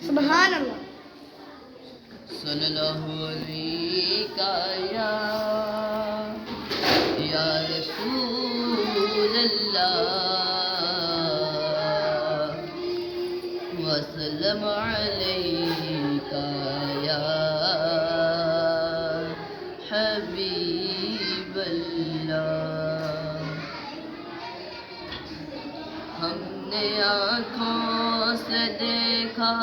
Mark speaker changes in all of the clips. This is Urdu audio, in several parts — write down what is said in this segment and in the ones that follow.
Speaker 1: سبحان اللہ.
Speaker 2: صلی اللہ علیہ یا رسول اللہ وسلم علیکہ یا حبیب اللہ. ہم نے آنکھوں سے دیکھا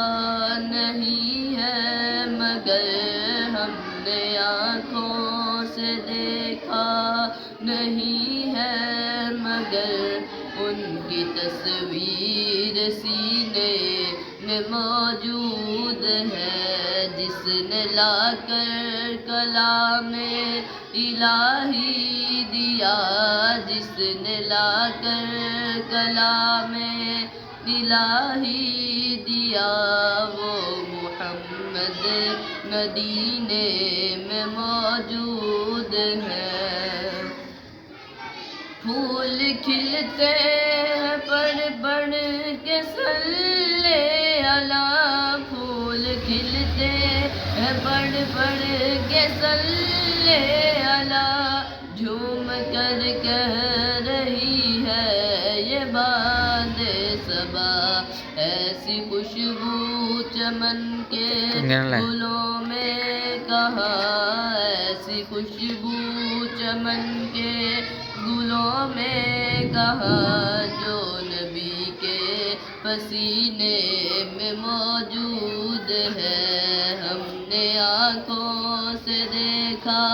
Speaker 2: نہیں ہے مگر ہم نے آنکھوں سے دیکھا نہیں ہے مگر ان کی تصویر سینے میں موجود ہے. جس نے لا کر کلام الہی دیا جس نے لا کر کلام الہی دیا وہ محمد مدینے میں موجود ہے. پھول کھلتے ہیں پڑھ پڑھ کے صلی علی. پھول کھلتے ہیں پڑھ پڑھ کے صلی علی. جھوم کر کہہ رہی ہے یہ باد صبا ایسی خوشبو چمن کے گلوں میں کہاں ایسی خوشبو چمن کے گلوں میں کہاں جو نبی کے پسینے میں موجود ہے. ہم نے آنکھوں سے دیکھا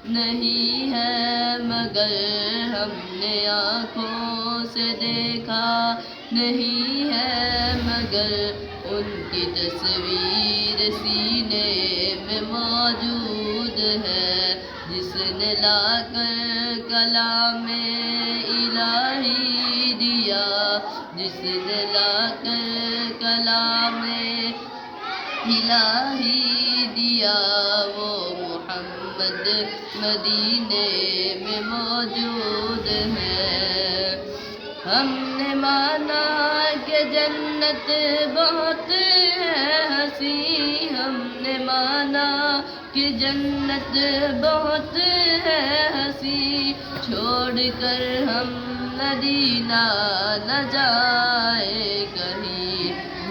Speaker 2: نہیں ہے مگر ہم نے آنکھوں سے دیکھا نہیں ہے مگر ان کی تصویر سینے میں موجود ہے. جس نے لا کر کلام الہی دیا جس نے لا کر کلام الہی دیا وہ محمد مدینے میں موجود ہے. ہم نے مانا کہ جنت بہت ہے ہنسی. ہم نے مانا کہ جنت بہت ہے ہنسی. چھوڑ کر ہم مدینہ نہ جائے کہیں.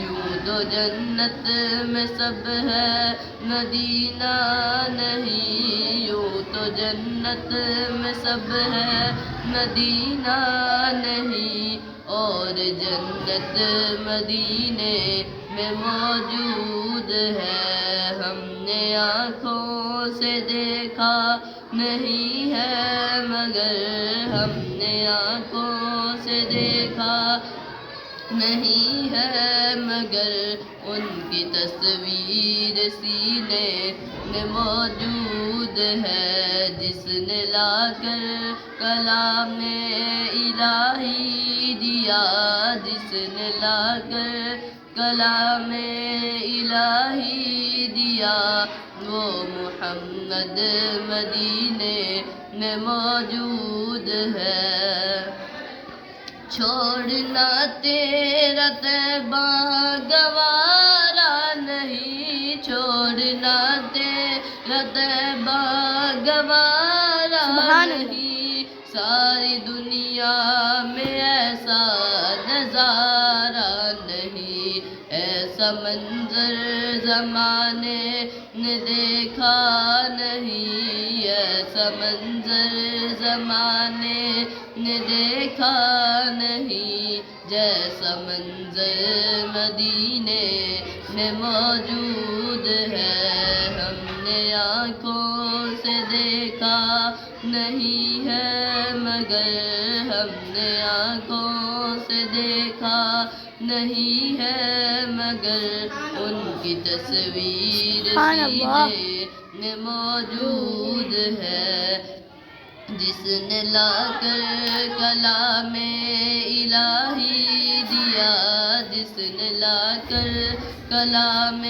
Speaker 2: یوں تو جنت میں سب ہے مدینہ نہیں. یوں تو جنت میں سب ہے مدینہ نہیں. اور جنت مدینے میں موجود ہے. ہم نے آنکھوں سے دیکھا نہیں ہے مگر ہم نے آنکھوں سے دیکھا نہیں ہے مگر ان کی تصویر سینے میں موجود ہے. جس نے لا کر کلام الہی دیا جس نے لا کر کلام الہی دیا وہ محمد مدینے میں موجود ہے. چھوڑنا تیرا طیبہ گوارا نہیں. چھوڑنا تیرا طیبہ گوارا نہیں. ساری دنیا میں ایسا نظارہ نہیں. ایسا منظر زمانے نے دیکھا نہیں. ایسا منظر زمانے نے دیکھا نہیں. جیسا منظر مدینے میں موجود ہے. ہم نے آنکھوں سے دیکھا نہیں ہے مگر ہم نے آنکھوں سے دیکھا نہیں ہے مگر ان کی تصویر سینے میں موجود ہے. جس نے لا کر کلام الہی دیا جس نے لا کر کلام